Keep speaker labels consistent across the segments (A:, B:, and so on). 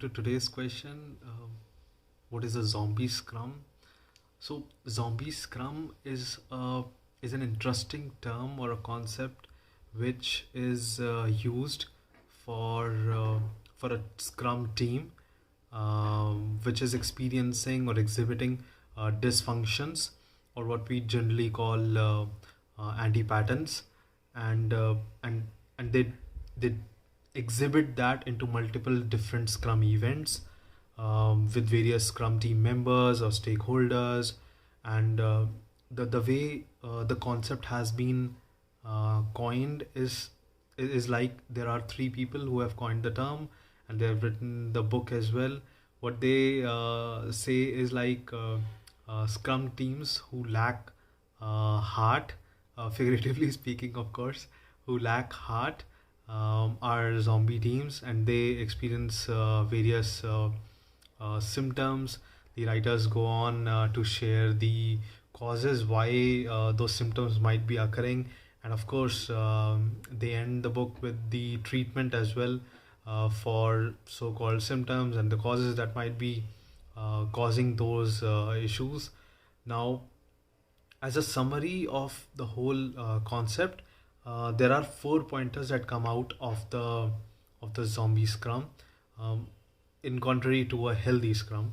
A: to today's question, what is a zombie scrum? So, zombie scrum is an interesting term or a concept which is used for for a scrum team which is experiencing or exhibiting dysfunctions, or what we generally call anti-patterns, and uh, and and they exhibit that into multiple different scrum events with various scrum team members or stakeholders. And the way the concept has been coined is like there are three people who have coined the term, and they have written the book as well. What they say is like scrum teams who lack heart, figuratively speaking, of course, who lack heart are zombie teams, and they experience various symptoms. The writers go on to share the causes why those symptoms might be occurring, and of course, they end the book with the treatment as well for so called symptoms and the causes that might be causing those issues. Now, as a summary of the whole concept, there are 4 pointers that come out of the zombie scrum, um, in contrary to a healthy scrum.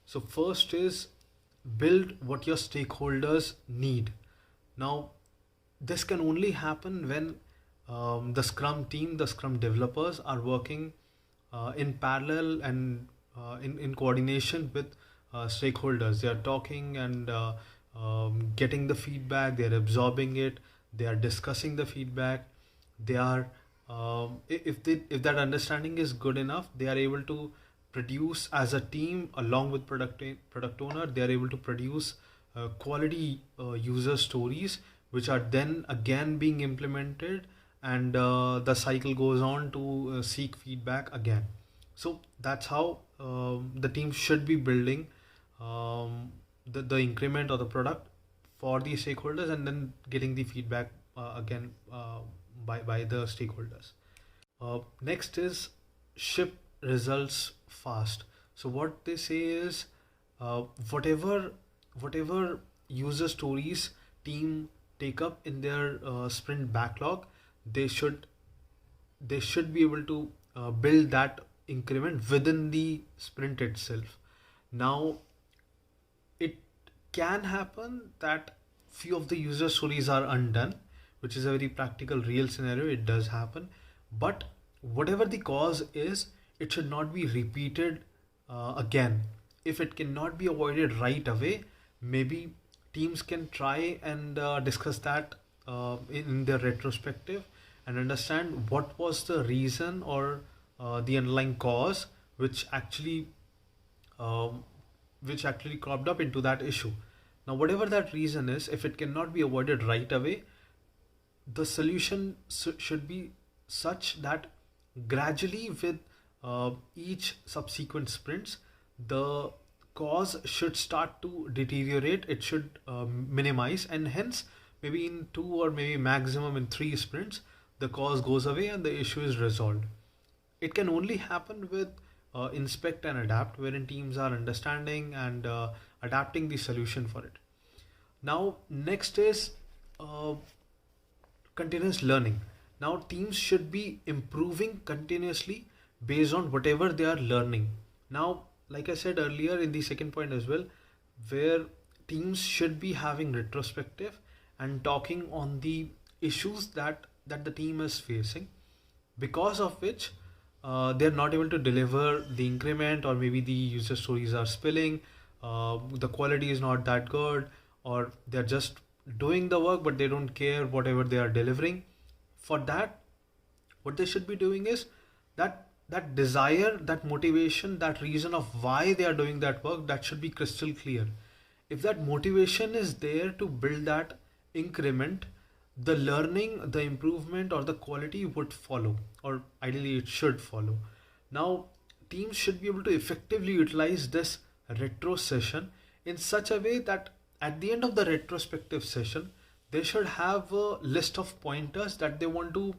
A: So first is build what your stakeholders need. Now, this can only happen when the scrum team, the scrum developers are working in parallel and in coordination with stakeholders. They are talking and getting the feedback, they are absorbing it, they are discussing the feedback. They are if that understanding is good enough, they are able to produce as a team along with product owner. They are able to produce quality user stories, which are then again being implemented, and the cycle goes on to seek feedback again. So that's how the team should be building the increment or the product for the stakeholders, and then getting the feedback again by the stakeholders. Next is ship results fast. So what they say is uh, whatever whatever user stories team take up in their sprint backlog, they should they should be able to build that increment within the sprint itself. Now, it can happen that few of the user stories are undone, which is a very practical real scenario. It does happen, but whatever the cause is, it should not be repeated again. If it cannot be avoided right away, maybe teams can try and discuss that in their retrospective, and understand what was the reason or the underlying cause um, which actually cropped up into that issue. Now, whatever that reason is, if it cannot be avoided right away, the solution should be such that gradually with each subsequent sprints, the cause should start to deteriorate. It should minimize, and hence maybe in 2 or maybe maximum in 3 sprints, the cause goes away and the issue is resolved. It can only happen with inspect and adapt, wherein teams are understanding and adapting the solution for it. Now, next is uh, continuous learning. Now, teams should be improving continuously based on whatever they are learning. Now, like I said earlier in the second point as well, where teams should be having retrospective and talking on the issues that the team is facing, because of which they're not able to deliver the increment, or maybe the user stories are spilling, the quality is not that good, or they're just doing the work but they don't care whatever they are delivering. For that, what they should be doing is that desire, that motivation, that reason of why they are doing that work, that should be crystal clear. If that motivation is there to build that increment, the learning, the improvement, or the quality would follow, or ideally it should follow. Now, teams should be able to effectively utilize this retro session in such a way that at the end of the retrospective session, they should have a list of pointers that they want to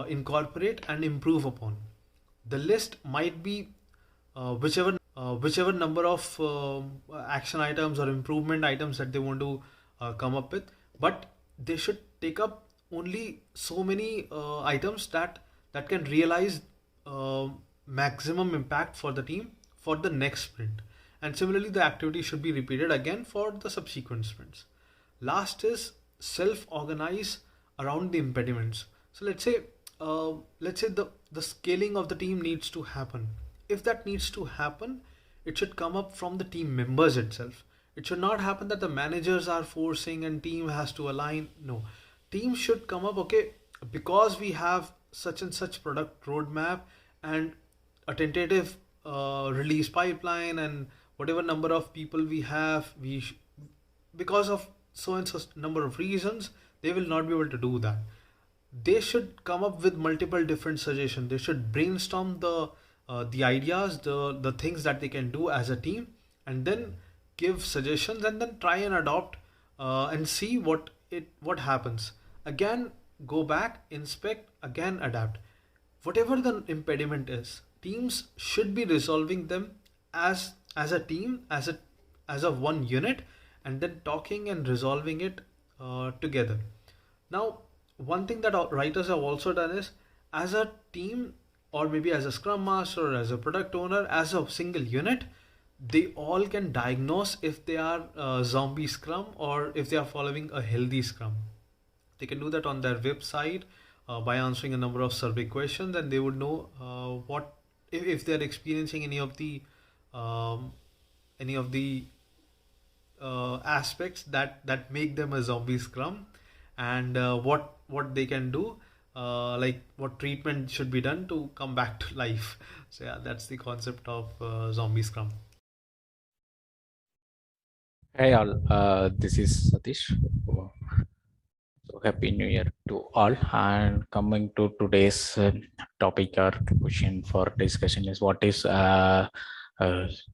A: incorporate and improve upon. The list might be whichever number of action items or improvement items that they want to come up with, but they should take up only so many items that can realize uh, maximum impact for the team for the next sprint. And similarly, the activity should be repeated again for the subsequent sprints. Last is self-organize around the impediments. So let's say the scaling of the team needs to happen. If that needs to happen, it should come up from the team members itself. It should not happen that the managers are forcing and team has to align. No, team should come up. Okay, because we have such and such product roadmap and a tentative release pipeline, and whatever number of people we have, because of so and so number of reasons, they will not be able to do that. They should come up with multiple different suggestions. They should brainstorm the ideas, the things that they can do as a team, and then give suggestions, and then try and adopt and see what happens. Again, go back, inspect, again adapt. Whatever the impediment is, teams should be resolving them as a team, as a one unit, and then talking and resolving it together. Now, one thing that our writers have also done is, as a team, or maybe as a scrum master or as a product owner, as a single unit, they all can diagnose if they are zombie scrum or if they are following a healthy scrum. They can do that on their website by answering a number of survey questions, and they would know what if they are experiencing um, any of the aspects that make them a zombie scrum, and what they can do, like what treatment should be done to come back to life. So yeah, that's the concept of zombie scrum.
B: Hey all, this is Satish. So happy New Year to all. And coming to today's topic or question for discussion is what is uh,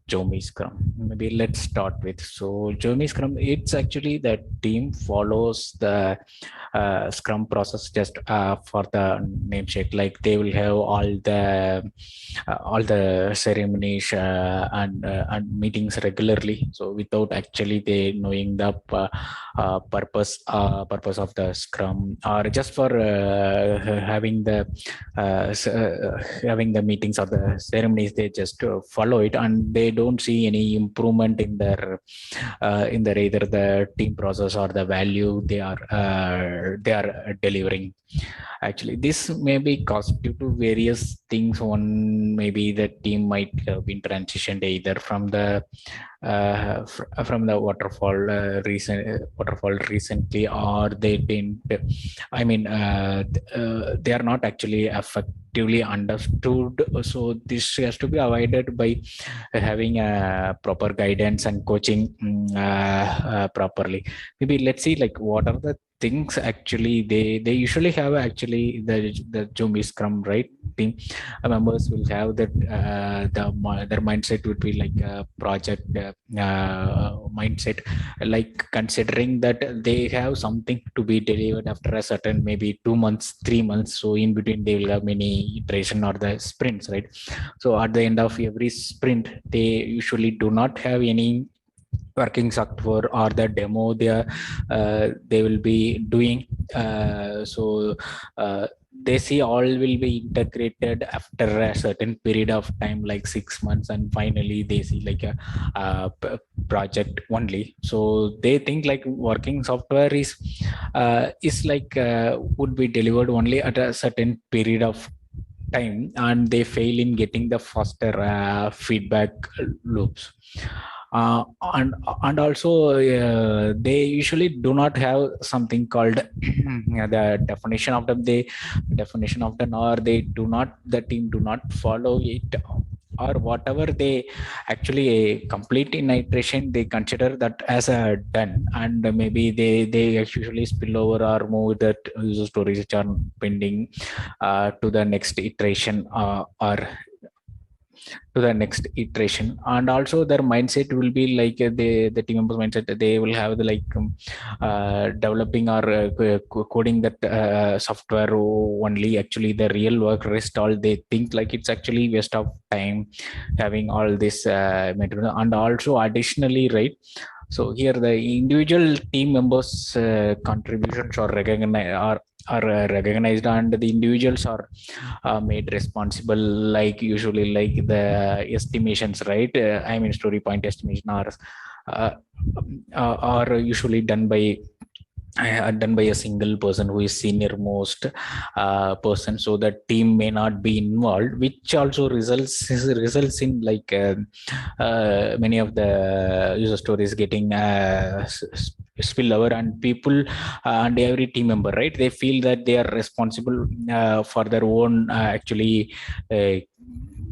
B: Jomi Scrum. Maybe let's start with. So Jomi Scrum, it's actually the team follows the Scrum process just for the namesake. Like they will have all the ceremonies and meetings regularly. So without actually they knowing the purpose of the Scrum, or just for having the meetings or the ceremonies, they just follow it and they don't see any improvement in their either the team process or the value they are delivering. Actually, this may be caused due to various things. One, maybe the team might have been transitioned either from the waterfall recently, or they didn't. I mean, they are not actually effectively understood. So this has to be avoided by having a proper guidance and coaching properly. Maybe let's see like what are the things actually they usually have. Actually the Zombie Scrum, right, team members will have that their mindset would be like a project mindset, like considering that they have something to be delivered after a certain maybe 2 months 3 months. So in between they will have many iteration or the sprints, right? So at the end of every sprint they usually do not have any working software or the demo they will be doing. So they see all will be integrated after a certain period of time, like 6 months, and finally they see like a project only. So they think like working software is like would be delivered only at a certain period of time, and they fail in getting the faster feedback loops. uh, and and also they usually do not have something called the definition of the, or they do not, the team do not follow it, or whatever they actually complete in iteration they consider that as a done, and maybe they usually spill over or move that user stories which are pending to the next iteration, or to the next iteration. And also their mindset will be like the team members mindset, they will have the like developing or coding that software only actually the real work rest all they think like it's actually waste of time having all this material. And also additionally, right, so here the individual team members contributions are recognized, are recognized, and the individuals are made responsible, like usually like the estimations, right, I mean story point estimation uh, are usually done by a single person who is senior most person, so that team may not be involved, which also results in like many of the user stories getting spill over, and people and every team member, right, they feel that they are responsible for their own actually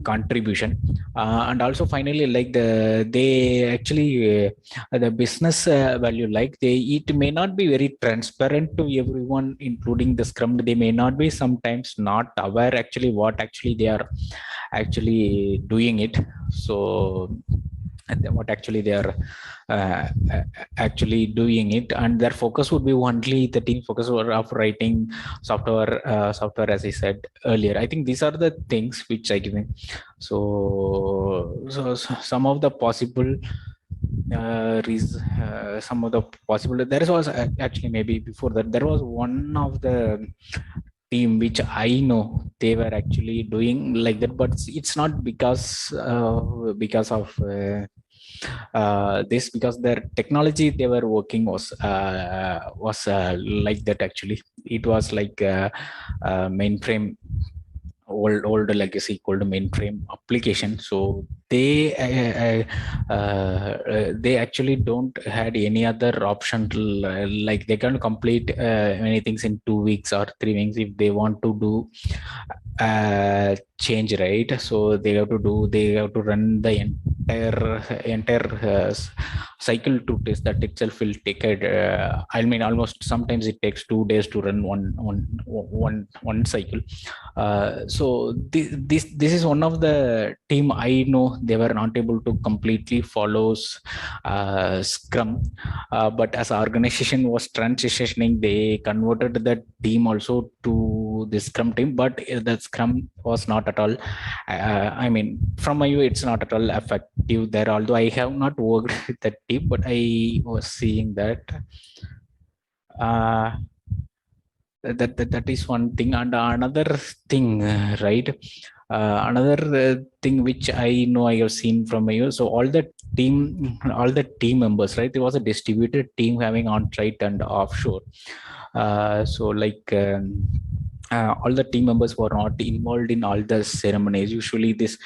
B: contribution. And also finally like they actually the business value, like they, it may not be very transparent to everyone including the scrum, they may not be sometimes not aware actually what actually they are actually doing it. So and then what actually they are uh, actually doing it, and their focus would be only the team focus of writing software, as I said earlier. I think these are the things which I think. So some of the possible some of the possible, there was actually maybe before that there was one of the team which I know they were actually doing like that, but it's not because of this, because their technology they were working was like that actually. It was like mainframe, old legacy called mainframe application. So they actually don't had any other option to like they can complete many things in 2 weeks or 3 weeks if they want to do change, right? So they have to run the entire cycle to test. That itself will take I mean almost sometimes it takes 2 days to run one cycle. So this is one of the team I know they were not able to completely follow Scrum, but as organization was transitioning, they converted that team also to the Scrum team. But the Scrum was not at all. I mean, from my view, it's not at all effective there. Although I have not worked with that team, but I was seeing that. Uh, that is one thing. And another thing, right, another thing which I know I have seen from you, so all the team members, right, there was a distributed team having on-site and offshore. So like all the team members were not involved in all the ceremonies. Usually this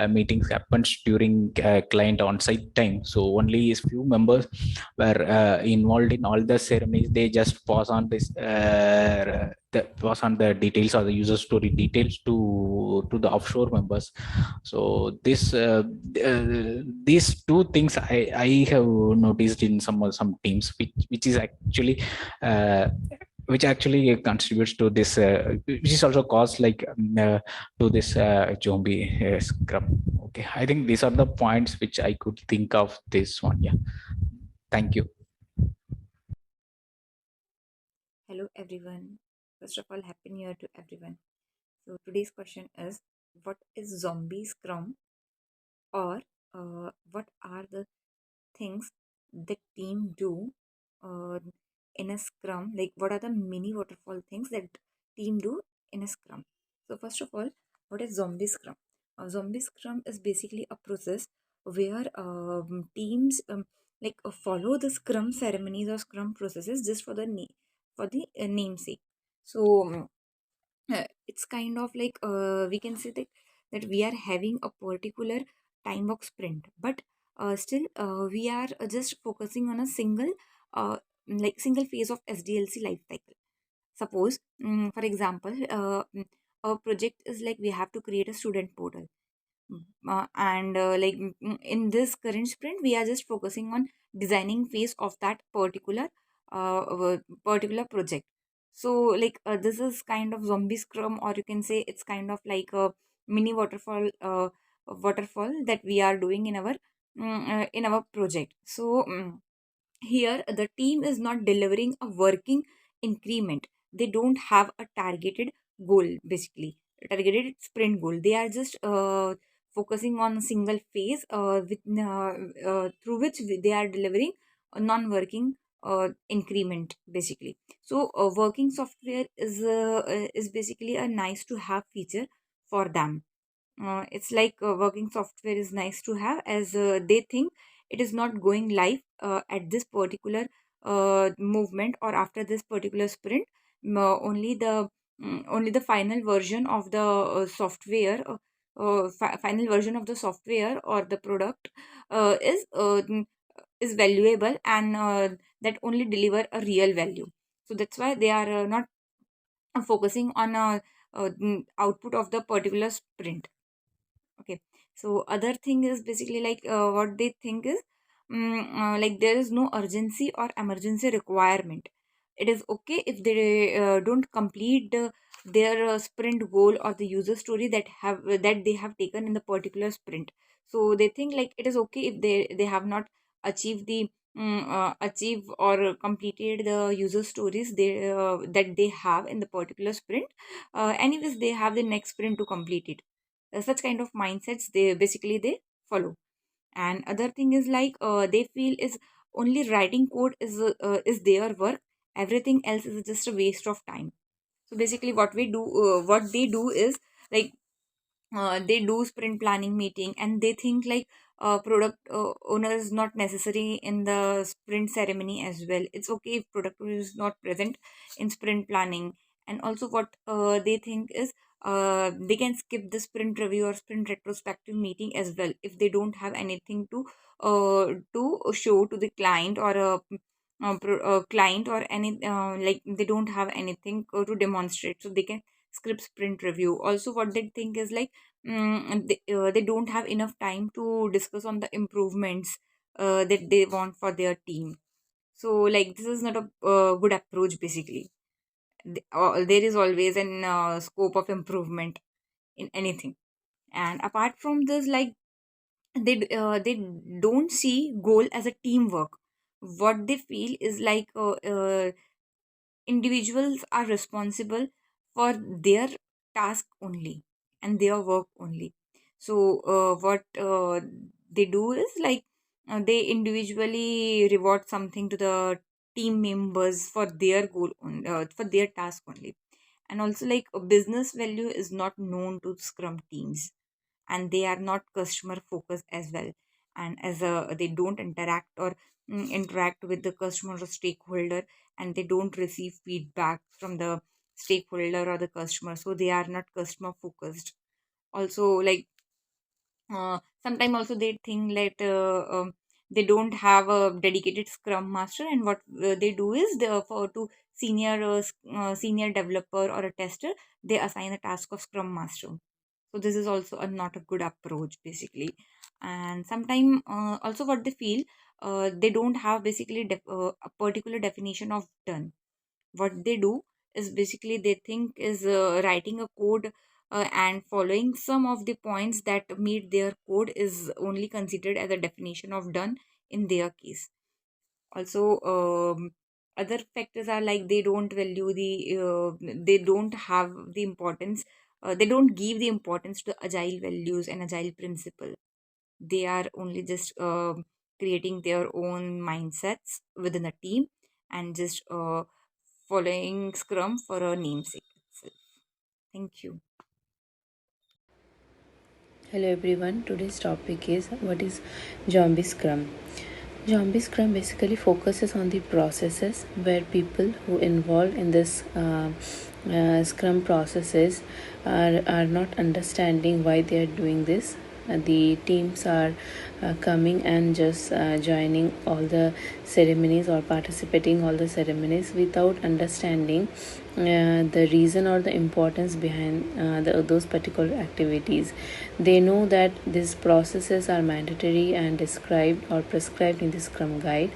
B: meetings happens during client on-site time, so only a few members were involved in all the ceremonies. They just pass on this pass on the details or the user story details to the offshore members. So these two things I have noticed in some teams, which is actually which actually contributes to this which is also caused like to this zombie scrum. Okay, I think these are the points which I could think of this one. Yeah, thank you.
C: Hello everyone. First of all, happy new year to everyone. So today's question is, what is zombie scrum, or what are the things the team do uh, in a scrum? Like, what are the mini waterfall things that team do in a scrum? So first of all, what is zombie scrum? Zombie scrum is basically a process where teams follow the scrum ceremonies or scrum processes just for the namesake. So it's kind of like we can say that we are having a particular time box sprint, but still we are just focusing on a single phase of SDLC life cycle. Suppose, for example, our project is like we have to create a student portal. And in this current sprint we are just focusing on designing phase of that particular project. So this is kind of zombie scrum, or you can say it's kind of like a mini waterfall waterfall that we are doing in our project. So here the team is not delivering a working increment. They don't have a targeted goal, basically a targeted sprint goal. They are just focusing on a single phase through which they are delivering a non-working increment, basically. So working software is basically a nice to have feature for them. It's like working software is nice to have, as they think it is not going live at this particular movement or after this particular sprint. Only the final version of the final version of the software or the product is valuable, and that only deliver a real value. So that's why they are not focusing on output of the particular sprint. Okay. So other thing is basically like what they think is like there is no urgency or emergency requirement. It is okay if they don't complete their sprint goal or the user story that they have taken in the particular sprint. So they think like it is okay if they have not achieved the achieve or completed the user stories that they have in the particular sprint. Anyways, they have the next sprint to complete it. Such kind of mindsets they follow. And other thing is like they feel is only writing code is their work. Everything else is just a waste of time. So basically what they do is like they do sprint planning meeting, and they think like product owner is not necessary in the sprint ceremony as well. It's okay if product owner is not present in sprint planning. And also what they think is they can skip the sprint review or sprint retrospective meeting as well if they don't have anything to show to the client or client, or any like they don't have anything to demonstrate, so they can skip sprint review. Also what they think is like they don't have enough time to discuss on the improvements that they want for their team. So like this is not a good approach, basically. There is always an scope of improvement in anything. And apart from this, like they don't see goal as a teamwork. What they feel is like individuals are responsible for their task only and their work only. So what they do is like they individually reward something to the team members for their for their task only. And also like a business value is not known to scrum teams, and they are not customer focused as well. And as a they don't interact with the customer or stakeholder, and they don't receive feedback from the stakeholder or the customer, so they are not customer focused. Also like sometimes also they think that they don't have a dedicated scrum master, and what they do is they for to senior developer or a tester, they assign a task of scrum master. So this is also not a good approach, basically. And sometimes also what they feel they don't have basically a particular definition of done. What they do is basically they think is writing a code and following some of the points that meet their code is only considered as a definition of done in their case. Also other factors are like they don't value they don't have the importance, they don't give the importance to agile values and agile principle. They are only just creating their own mindsets within a team, and just following scrum for a namesake itself. Thank you.
D: Hello everyone, today's topic is what is Zombie Scrum. Zombie Scrum basically focuses on the processes where people who involved in this Scrum processes are not understanding why they are doing this. The teams are coming and just joining all the ceremonies or participating all the ceremonies without understanding the reason or the importance behind those particular activities. They know that these processes are mandatory and described or prescribed in the Scrum guide,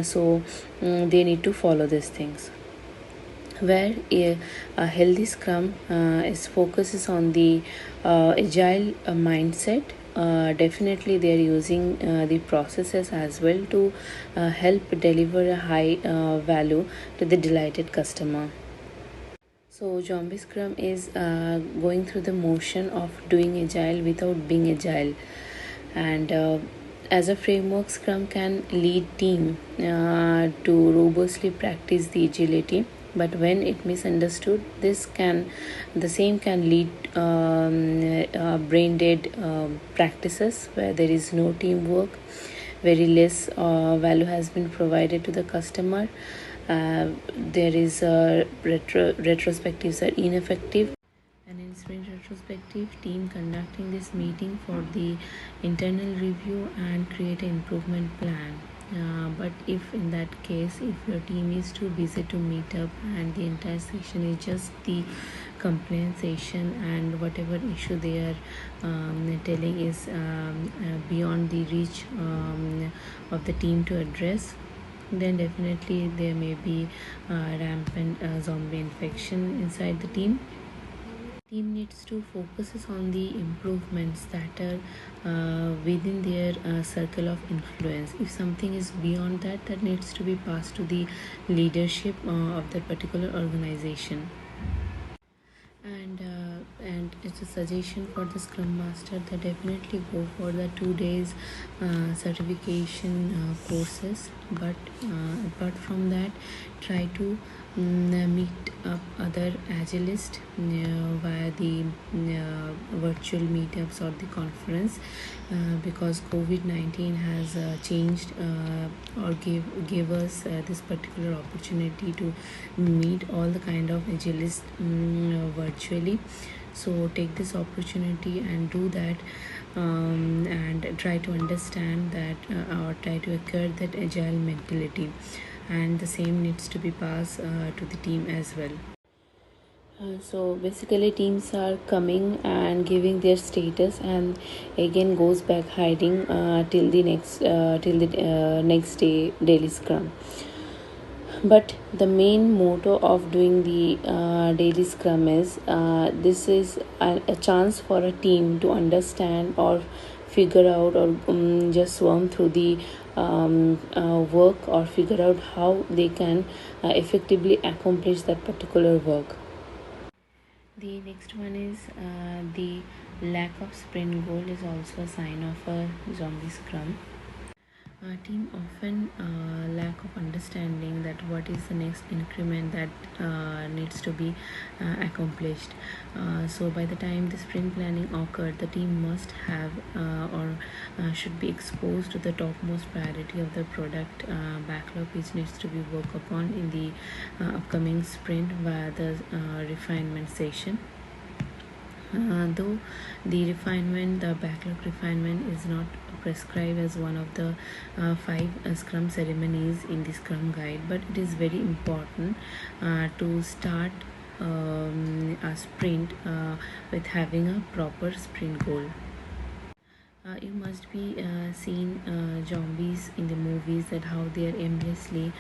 D: so they need to follow these things. where a healthy scrum is focuses on the agile mindset. Definitely they are using the processes as well to help deliver a high value to the delighted customer. So zombie scrum is going through the motion of doing agile without being agile, and as a framework, scrum can lead team to robustly practice the agility. But when it misunderstood, the same can lead brain dead practices where there is no teamwork, very less value has been provided to the customer. There is retrospectives are ineffective, and in sprint retrospective, team conducting this meeting for the internal review and create an improvement plan. But if in that case, if your team is too busy to meet up and the entire session is just the complaint session, and whatever issue they are telling is beyond the reach of the team to address, then definitely there may be rampant zombie infection inside the team. Team needs to focuses on the improvements that are within their circle of influence. If something is beyond that, that needs to be passed to the leadership of that particular organization. And it's a suggestion for the scrum master that definitely go for the 2 days certification courses, but apart from that, try to meet up other agilists via the virtual meetups or the conference, because COVID-19 has changed or gave us this particular opportunity to meet all the kind of agilists virtually. So take this opportunity and do that, and try to understand that or try to acquire that agile mentality, and the same needs to be passed to the team as well. So basically teams are coming and giving their status, and again goes back hiding till the next day daily scrum. But the main motto of doing the daily scrum is this is a chance for a team to understand or figure out, or just swarm through the work, or figure out how they can effectively accomplish that particular work. The next one is the lack of sprint goal is also a sign of a zombie scrum. Team often lack of understanding that what is the next increment that needs to be accomplished. So by the time the sprint planning occurred, the team must have or should be exposed to the topmost priority of the product backlog, which needs to be worked upon in the upcoming sprint via the refinement session. Though the backlog refinement is not prescribed as one of the 5 Scrum ceremonies in the Scrum guide, but it is very important to start a sprint with having a proper sprint goal. You must be seen zombies in the movies, that how they are aimlessly